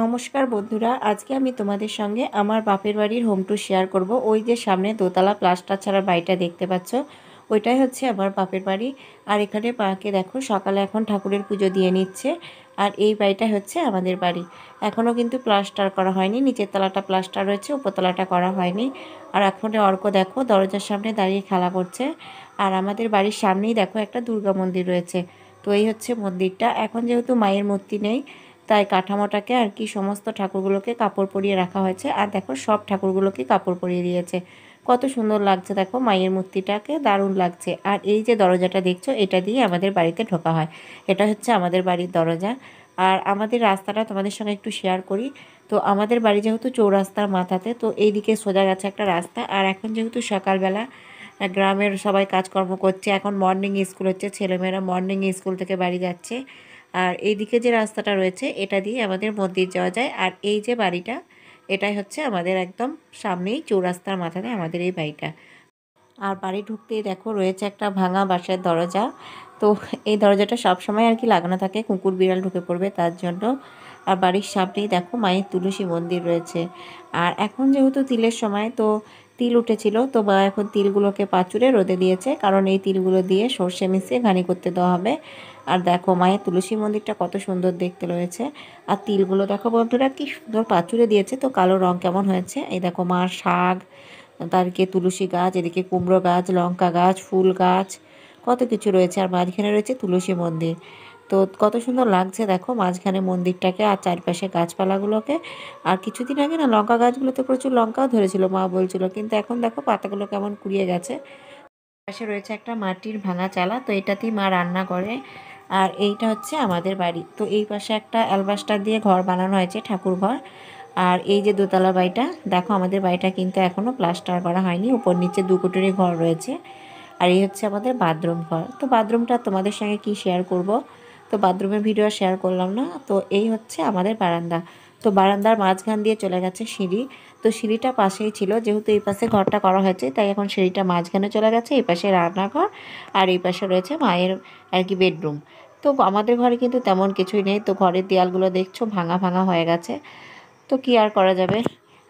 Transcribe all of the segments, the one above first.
নমস্কার বন্ধুরা, আজকে আমি তোমাদের সঙ্গে আমার বাপের বাড়ির হোম ট্যুর শেয়ার করব। ওই যে সামনে দোতলা প্লাস্টার ছাড়া বাড়িটা দেখতে পাচ্ছ, ওইটাই হচ্ছে আমার বাপের বাড়ি। আর এখানে মাকে দেখো সকালে এখন ঠাকুরের পুজো দিয়ে নিচ্ছে। আর এই বাড়িটা হচ্ছে আমাদের বাড়ি। এখনও কিন্তু প্লাস্টার করা হয়নি, নিচের তলাটা প্লাস্টার রয়েছে, উপরতলাটা করা হয়নি। আর এখন অর্ক দেখো দরজার সামনে দাঁড়িয়ে খেলা করছে। আর আমাদের বাড়ির সামনেই দেখো একটা দুর্গা মন্দির রয়েছে। তো এই হচ্ছে মন্দিরটা। এখন যেহেতু মায়ের মূর্তি নেই, তাই কাঠামোটাকে আর কি সমস্ত ঠাকুরগুলোকে কাপড় পরিয়ে রাখা হয়েছে। আর দেখো সব ঠাকুরগুলোকে কাপড় পরিয়ে দিয়েছে। কত সুন্দর লাগছে দেখো, মায়ের মূর্তিটাকে দারুণ লাগছে। আর এই যে দরজাটা দেখছো, এটা দিয়ে আমাদের বাড়িতে ঢোকা হয়। এটা হচ্ছে আমাদের বাড়ির দরজা। আর আমাদের রাস্তাটা তোমাদের সঙ্গে একটু শেয়ার করি। তো আমাদের বাড়ি যেহেতু চৌরাস্তার মাথাতে, তো এইদিকে সোজা গেছে একটা রাস্তা। আর এখন যেহেতু সকালবেলা গ্রামের সবাই কাজকর্ম করছে, এখন মর্নিং স্কুল হচ্ছে, ছেলেমেয়েরা মর্নিং স্কুল থেকে বাড়ি যাচ্ছে। আর এইদিকে যে রাস্তাটা রয়েছে, এটা দিয়ে আমাদের মন্দির যাওয়া যায়। আর এই যে বাড়িটা, এটাই হচ্ছে আমাদের একদম সামনেই চৌরাস্তার মাথাতে আমাদের এই বাড়িটা। আর বাড়ি ঢুকতেই দেখো রয়েছে একটা ভাঙা বাঁশের দরজা। তো এই দরজাটা সবসময় আর কি লাগানো থাকে, কুকুর বিড়াল ঢুকে পড়বে তার জন্য। আর বাড়ির সামনেই দেখো মায়ের তুলসী মন্দির রয়েছে। আর এখন যেহেতু তিলের সময়, তো তিল উঠেছিল, তো মা এখন তিলগুলোকে পাঁচুরে রোদে দিয়েছে, কারণ এই তিলগুলো দিয়ে সর্ষে মিশিয়ে ঘানি করতে দেওয়া হবে। আর দেখো মায়ের তুলসী মন্দিরটা কত সুন্দর দেখতে রয়েছে। আর তিলগুলো দেখো বন্ধুরা কি সুন্দর পাঁচুরে দিয়েছে, তো কালো রং কেমন হয়েছে। এই দেখো মার শাক, তারকে তুলসী গাছ, এদিকে কুমড়ো গাছ, লঙ্কা গাছ, ফুল গাছ, কত কিছু রয়েছে। আর মাঝখানে রয়েছে তুলসী মন্দির। তো কত সুন্দর লাগছে দেখো মাঝখানে মন্দিরটাকে আর চারপাশে গাছপালাগুলোকে। আর কিছুদিন আগে না লঙ্কা গাছগুলোতে প্রচুর লঙ্কাও ধরেছিল মা বলছিল, কিন্তু এখন দেখো পাতাগুলো কেমন কুড়িয়ে গেছে। পাশে রয়েছে একটা মাটির ভাঙা চালা, তো এটাতেই মা রান্না করে। আর এইটা হচ্ছে আমাদের বাড়ি। তো এই পাশে একটা অ্যালবাস্টার দিয়ে ঘর বানানো হয়েছে, ঠাকুর ঘর। আর এই যে দোতলা বাড়িটা দেখো, আমাদের বাড়িটা কিন্তু এখনও প্লাস্টার করা হয়নি, উপর নিচে দু কুটুরি ঘর রয়েছে। আর এই হচ্ছে আমাদের বাথরুম ঘর। তো বাথরুমটা তোমাদের সঙ্গে কি শেয়ার করব, তো বাথরুমের ভিডিও শেয়ার করলাম না। তো এই হচ্ছে আমাদের বারান্দা। তো বারান্দার মাঝখান দিয়ে চলে গেছে সিঁড়ি। তো সিঁড়িটা পাশেই ছিল, যেহেতু এই পাশে ঘরটা করা হয়েছে, তাই এখন সিঁড়িটা মাঝখানে চলে গেছে। এই পাশে রান্নাঘর, আর এই পাশে রয়েছে মায়ের আর কি বেডরুম। তো আমাদের ঘরে কিন্তু তেমন কিছুই নেই। তো ঘরের দেয়ালগুলো দেখছো ভাঙা ভাঙা হয়ে গেছে, তো কি আর করা যাবে।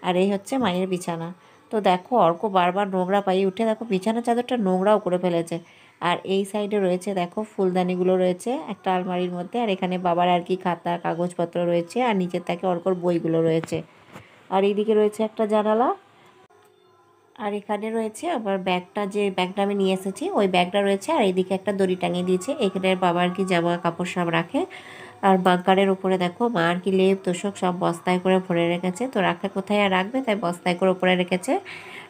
আর এই হচ্ছে মায়ের বিছানা। তো দেখো অর্ক বারবার নোংরা পায়ে উঠে দেখো বিছানা চাদরটা নোংরাও করে ফেলেছে। আর এই সাইডে রয়েছে দেখো ফুলদানিগুলো রয়েছে একটা আলমারির মধ্যে। আর এখানে বাবার আর কি খাতা কাগজপত্র রয়েছে, আর নিচের থেকে অর্কর বইগুলো রয়েছে। আর এইদিকে রয়েছে একটা জানালা। আর এখানে রয়েছে আমার ব্যাগটা, যে ব্যাগটা আমি নিয়ে এসেছি ওই ব্যাগটা রয়েছে। আর এইদিকে একটা দড়ি টাঙিয়ে দিয়েছে, এখানে বাবা আর কি জামা কাপড় সব রাখে। আর বাঙ্কারের উপরে দেখো মা আর কি লেপ তোষক সব বস্তায় করে ভরে রেখেছে। তো রাখা কোথায় আর রাখবে, তাই বস্তায় করে উপরে রেখেছে।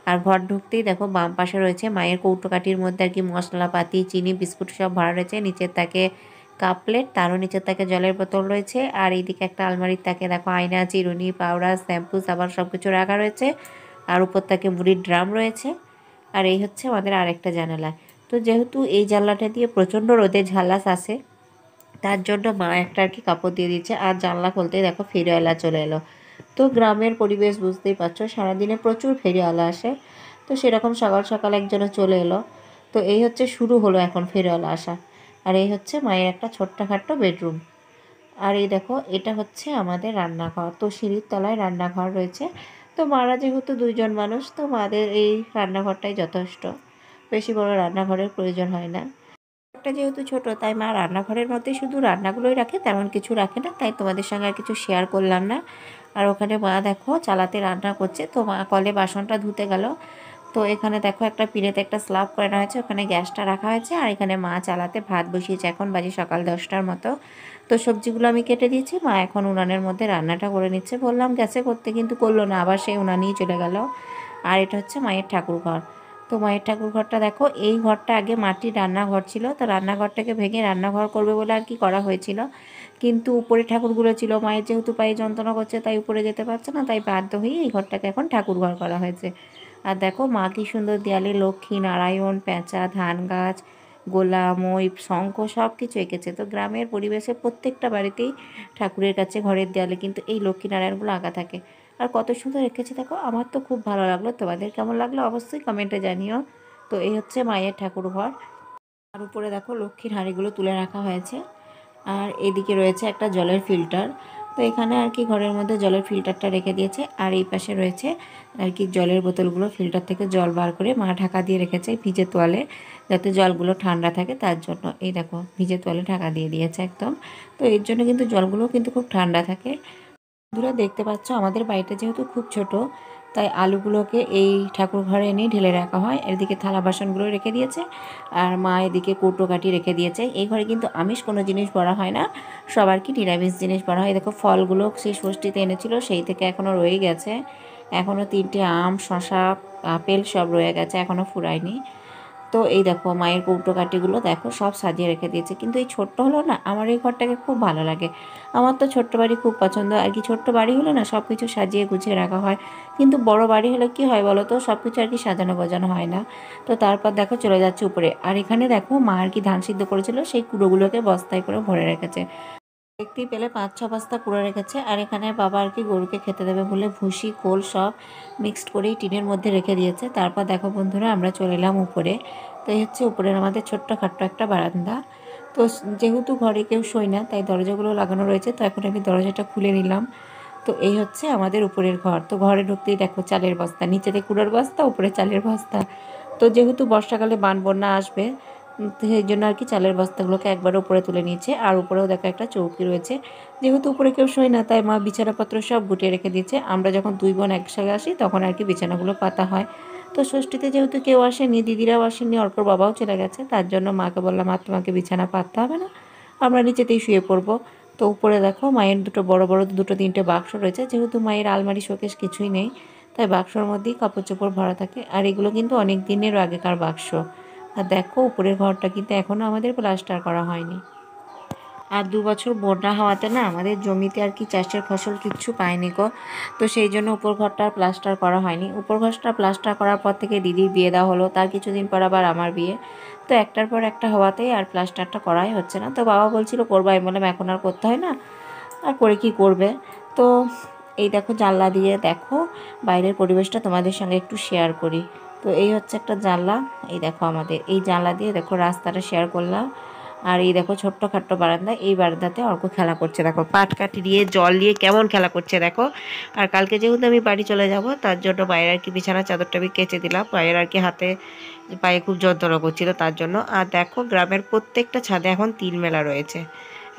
আর ঘর ঢুকতেই দেখো বাম পাশে রয়েছে মায়ের কৌটোকাঠির মধ্যে আর কি মশলাপাতি, চিনি, বিস্কুট সব ভরা রয়েছে। নিচের তাকে কাপ প্লেট, তারও নিচের তাকে জলের বোতল রয়েছে। আর এইদিকে একটা আলমারির তাকে দেখো আয়না, চিরুনি, পাউডার, শ্যাম্পু, সাবান সব কিছু রাখা রয়েছে। আর উপর তাকে মুড়ির ড্রাম রয়েছে। আর এই হচ্ছে আমাদের আরেকটা জানালা। তো যেহেতু এই জানলাটা দিয়ে প্রচণ্ড রোদে ঝালাস আসে, তার জন্য মা একটা আর কি কাপড় দিয়ে দিচ্ছে। আর জানলা খুলতেই দেখো ফেরিওয়ালা চলে এলো। তো গ্রামের পরিবেশ বুঝতেই পারছো, সারাদিনে প্রচুর ফেরিওয়ালা আসে। তো সেরকম সকাল সকাল একজনে চলে এলো। তো এই হচ্ছে শুরু হলো এখন ফেরিওয়ালা আসা। আর এই হচ্ছে মায়ের একটা ছোট্টখাট্টো বেডরুম। আর এই দেখো এটা হচ্ছে আমাদের রান্নাঘর। তো সিঁড়ির তলায় রান্নাঘর রয়েছে। তো মারা যেহেতু দুইজন মানুষ, তো মাদের এই রান্নাঘরটাই যথেষ্ট, বেশি বড় রান্নাঘরের প্রয়োজন হয় না। একটা যেহেতু ছোট, তাই মা রান্নাঘরের মধ্যে শুধু রান্নাগুলোই রাখে, তেমন কিছু রাখে না, তাই তোমাদের সঙ্গে আর কিছু শেয়ার করলাম না। আর ওখানে মা দেখো চালাতে রান্না করছে, তো মা কলে বাসনটা ধুতে গেল। তো এখানে দেখো একটা পিঁড়েতে একটা স্ল্যাব করে নেওয়া হয়েছে, ওখানে গ্যাসটা রাখা হয়েছে। আর এখানে মা চালাতে ভাত বসিয়েছে, এখন বাজে সকাল 10টার মতো। তো সবজিগুলো আমি কেটে দিয়েছি, মা এখন উনানের মধ্যে রান্নাটা করে নিচ্ছে। বললাম গ্যাসে করতে, কিন্তু করলো না, আবার সেই উনানেই চলে গেল। আর এটা হচ্ছে মায়ের ঠাকুর ঘর। তো মায়ের ঠাকুর ঘরটা দেখো, এই ঘরটা আগে মাটির রান্নাঘর ছিল। তো রান্নাঘরটাকে ভেঙে রান্নাঘর করবে বলে আর কি করা হয়েছিল, কিন্তু উপরে ঠাকুরগুলো ছিল। মায়ের যেহেতু পায়ে যন্ত্রণা করছে, তাই উপরে যেতে পারছে না, তাই বাধ্য হয়ে এই ঘরটাকে এখন ঠাকুর ঘর করা হয়েছে। আর দেখো মা কি সুন্দর দেয়ালে লক্ষ্মী, নারায়ণ, পেঁচা, ধান গাছ, গোলা, মই, শঙ্খ সব কিছু এঁকেছে। তো গ্রামের পরিবেশে প্রত্যেকটা বাড়িতেই ঠাকুরের কাছে ঘরের দেয়ালে কিন্তু এই লক্ষ্মী নারায়ণগুলো আঁকা থাকে। আর কত সুন্দর এঁকেছে দেখো, আমার তো খুব ভালো লাগলো। তোমাদের কেমন লাগলো অবশ্যই কমেন্টে জানিও। তো এই হচ্ছে মায়ের ঠাকুর ঘর। আর উপরে দেখো লক্ষ্মীর হাঁড়িগুলো তুলে রাখা হয়েছে। আর এদিকে রয়েছে একটা জলের ফিল্টার। তো এখানে আর কি ঘরের মধ্যে জলের ফিল্টারটা রেখে দিয়েছে, আর এই পাশে রয়েছে আর কি জলের বোতলগুলো, ফিল্টার থেকে জল বার করে মা ঢাকা দিয়ে রেখেছে ভিজে তোয়ালে, যাতে জলগুলো ঠান্ডা থাকে তার জন্য। এই দেখো ভিজে তোয়ালে ঢাকা দিয়ে দিয়েছে একদম। তো এর জন্য কিন্তু জলগুলো কিন্তু খুব ঠান্ডা থাকে। বন্ধুরা দেখতে পাচ্ছ আমাদের বাড়িটা যেহেতু খুব ছোট, তাই আলুগুলোকে এই ঠাকুর ঘরে এনে ঢেলে রাখা হয়। এদিকে থালা বাসনগুলো রেখে দিয়েছে, আর মা এদিকে কৌটো কাটি রেখে দিয়েছে। এই ঘরে কিন্তু আমিষ কোনো জিনিস ভরা হয় না, সবার কি নিরামিষ জিনিস ভরা হয়। দেখো ফলগুলো সেই ষষ্ঠীতে এনেছিল, সেই থেকে এখনও রয়ে গেছে। এখনও 3টে আম, শশা, আপেল সব রয়ে গেছে, এখনও ফুরায়নি। তো এই দেখো মায়ের কৌটোকাঠিগুলো দেখো সব সাজিয়ে রেখে দিয়েছে। কিন্তু এই ছোট্ট হলো না, আমার এই ঘরটাকে খুব ভালো লাগে। আমার তো ছোট্ট বাড়ি খুব পছন্দ আর কি। ছোট্ট বাড়ি হলে না সব কিছু সাজিয়ে গুছিয়ে রাখা হয়, কিন্তু বড় বাড়ি হলে কি হয় বলো তো, সব কিছু আর কি সাজানো গোজানো হয় না। তো তারপর দেখো চলে যাচ্ছে উপরে। আর এখানে দেখো মা আর কি ধান সিদ্ধ করেছিল, সেই কুড়োগুলোকে বস্তায় করে ভরে রেখেছে। দেখতেই পেলে 5-6 বস্তা কুড়ে রেখেছে। আর এখানে বাবা আর কি গরুকে খেতে দেবে বলে ভুসি খোল সব মিক্সড করেই টিনের মধ্যে রেখে দিয়েছে। তারপর দেখো বন্ধুরা আমরা চলে এলাম উপরে। তো এই হচ্ছে উপরের আমাদের ছোট্টখাট্ট একটা বারান্দা। তো যেহেতু ঘরে কেউ শোয় না, তাই দরজাগুলো লাগানো রয়েছে। তো এখন আমি দরজাটা খুলে নিলাম। তো এই হচ্ছে আমাদের উপরের ঘর। তো ঘরে ঢুকতেই দেখো চালের বস্তা, নিচেতে কুড়োর বস্তা, উপরে চালের বস্তা। তো যেহেতু বর্ষাকালে বান বন্যা আসবে, তো সেই জন্য আর কি চালের বস্তাগুলোকে একবার উপরে তুলে নিয়েছে। আর উপরেও দেখো একটা চৌকি রয়েছে। যেহেতু উপরে কেউ শোয় না, তাই মা বিছানাপত্র সব গুটিয়ে রেখে দিয়েছে। আমরা যখন 2 বোন একসাথে আসি তখন আর কি বিছানাগুলো পাতা হয়। তো ষষ্ঠীতে যেহেতু কেউ আসেনি, দিদিরাও আসেনি, অর্কর বাবাও চলে গেছে, তার জন্য মাকে বললাম আর তোমাকে বিছানা পাততে হবে না, আমরা নিচেতেই শুয়ে পড়বো। তো উপরে দেখো মায়ের দুটো বড় বড় 2-3টে বাক্স রয়েছে। যেহেতু মায়ের আলমারি শোকেস কিছুই নেই, তাই বাক্সর মধ্যেই কাপড় চোপড় ভরা থাকে। আর এগুলো কিন্তু অনেক দিনের আগেকার বাক্স। আর দেখো উপরের ঘরটা কিন্তু এখনও আমাদের প্লাস্টার করা হয়নি। আর 2 বছর বন্যা হওয়াতে না আমাদের জমিতে আর কি চাষের ফসল কিচ্ছু পায়নি গো। তো সেই জন্য উপর ঘরটা প্লাস্টার করা হয়নি। উপর ঘরটা প্লাস্টার করার পর থেকে দিদির বিয়ে দেওয়া হলো, তার কিছুদিন পর আবার আমার বিয়ে। তো একটার পর একটা হওয়াতেই আর প্লাস্টারটা করাই হচ্ছে না। তো বাবা বলছিল করবো, আমি বললাম এখন আর করতে হয় না, আর করে কি করবে। তো এই দেখো জানলা দিয়ে দেখো বাইরের পরিবেশটা তোমাদের সঙ্গে একটু শেয়ার করি। তো এই হচ্ছে একটা জানলা। এই দেখো আমাদের এই জানলা দিয়ে দেখো রাস্তাটা শেয়ার করলাম। আর এই দেখো ছোট্টখাট্ট বারান্দা, এই বারান্দাতে অর্ক খেলা করছে। দেখো পাট কাঠি দিয়ে জল দিয়ে কেমন খেলা করছে দেখো। আর কালকে যেহেতু আমি বাড়ি চলে যাব, তার জন্য বাইরে আর কি বিছানা চাদরটা আমি কেচে দিলাম। বাইরের আর কি হাতে পায়ে খুব যন্ত্রণা করছিল তার জন্য। আর দেখো গ্রামের প্রত্যেকটা ছাদে এখন তিল মেলা রয়েছে।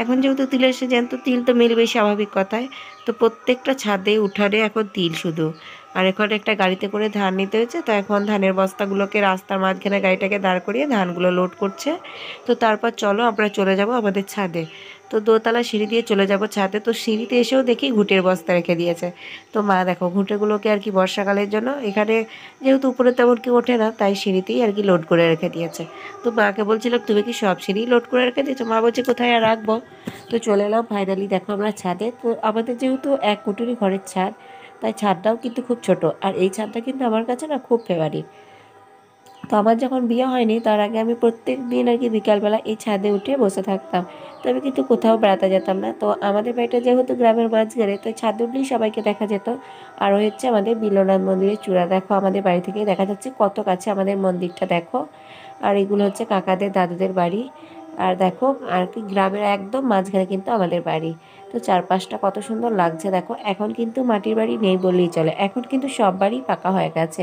এখন যেহেতু তিলের সিজন, তো তিল তো মেলবেই স্বাভাবিক কথায়। তো প্রত্যেকটা ছাদে উঠানে এখন তিল শুধু। আর এখন একটা গাড়িতে করে ধান নিতে হয়েছে, তো এখন ধানের বস্তাগুলোকে রাস্তার মাঝখানে গাড়িটাকে দাঁড় করিয়ে ধানগুলো লোড করছে। তো তারপর চলো আমরা চলে যাব আমাদের ছাদে। তো দোতলা সিঁড়ি দিয়ে চলে যাব ছাদে। তো সিঁড়িতে এসেও দেখি ঘুঁটের বস্তা রেখে দিয়েছে। তো মা দেখো ঘুঁটেগুলোকে আর কি বর্ষাকালের জন্য এখানে যেহেতু উপরে তেমন কি ওঠে না, তাই সিঁড়িতেই আর কি লোড করে রেখে দিয়েছে। তো মাকে বলছিলাম তুমি কি সব সিঁড়ি লোড করে রেখে দিয়েছো? মা বলছে কোথায় আর রাখবো। তো চলে এলাম ফাইনালি দেখো আমরা ছাদে। তো আমাদের যেহেতু এক কুটুরি ঘরের ছাদ, তাই ছাদটাও কিন্তু খুব ছোট। আর এই ছাদটা কিন্তু আমার কাছে না খুব ফেভারিট। তো আমার যখন বিয়ে হয়নি তার আগে আমি প্রত্যেক দিন আর কি বিকালবেলা এই ছাদে উঠে বসে থাকতাম। তো আমি কিন্তু কোথাও বেড়াতে যেতাম না। তো আমাদের বাড়িটা যেহেতু গ্রামের মাঝখানে, তো ছাদে উঠলেই সবাইকে দেখা যেত। আর হচ্ছে আমাদের বিল্বনাথ মন্দিরের চূড়া দেখো, আমাদের বাড়ি থেকেই দেখা যাচ্ছে কত কাছে আমাদের মন্দিরটা দেখো। আর এগুলো হচ্ছে কাকাদের দাদুদের বাড়ি। আর দেখো আর কি গ্রামের একদম মাঝখানে কিন্তু আমাদের বাড়ি। তো চারপাশটা কত সুন্দর লাগছে দেখো। এখন কিন্তু মাটির বাড়ি নেই বললেই চলে, এখন কিন্তু সব বাড়ি পাকা হয়ে গেছে।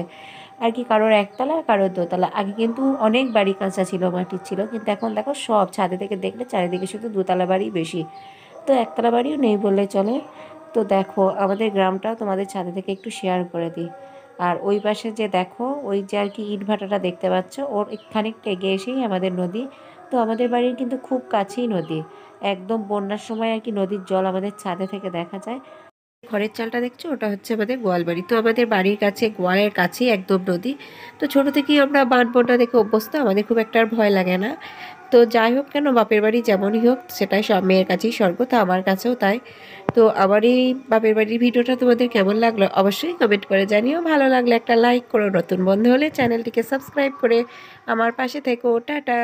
আর কি কারোর একতলা, কারোর দোতলা। আগে কিন্তু অনেক বাড়ি কাঁচা ছিল, মাটির ছিল, কিন্তু এখন দেখো সব ছাদে থেকে দেখলে চারিদিকে শুধু দোতলা বাড়ি বেশি। তো একতলা বাড়িও নেই বললে চলে। তো দেখো আমাদের গ্রামটা তোমাদের ছাদে থেকে একটু শেয়ার করে দিই। আর ওই পাশে যে দেখো ওই যে আর কি ইটভাটাটা দেখতে পাচ্ছ, ওর খানিকটা এগিয়ে এসেই আমাদের নদী। তো আমাদের বাড়ির কিন্তু খুব কাছেই নদী। একদম বন্যার সময় আর কি নদীর জল আমাদের ছাদে থেকে দেখা যায়। খড়ের চালটা দেখছো, ওটা হচ্ছে আমাদের গোয়াল বাড়ি। তো আমাদের বাড়ির কাছে গোয়ালের কাছেই একদম নদী। তো ছোট থেকেই আমরা বান বন্যা দেখে অভ্যস্ত, আমাদের খুব একটা আর ভয় লাগে না। তো যাই হোক কেন, বাপের বাড়ি যেমনই হোক সেটাই সব মেয়ের কাছেই স্বর্গ, তো আমার কাছেও তাই। তো আমার এই বাপের বাড়ির ভিডিওটা তোমাদের কেমন লাগলো অবশ্যই কমেন্ট করে জানিও। ভালো লাগলে একটা লাইক করো, নতুন বন্ধু হলে চ্যানেলটিকে সাবস্ক্রাইব করে আমার পাশে থেকো। টাটা।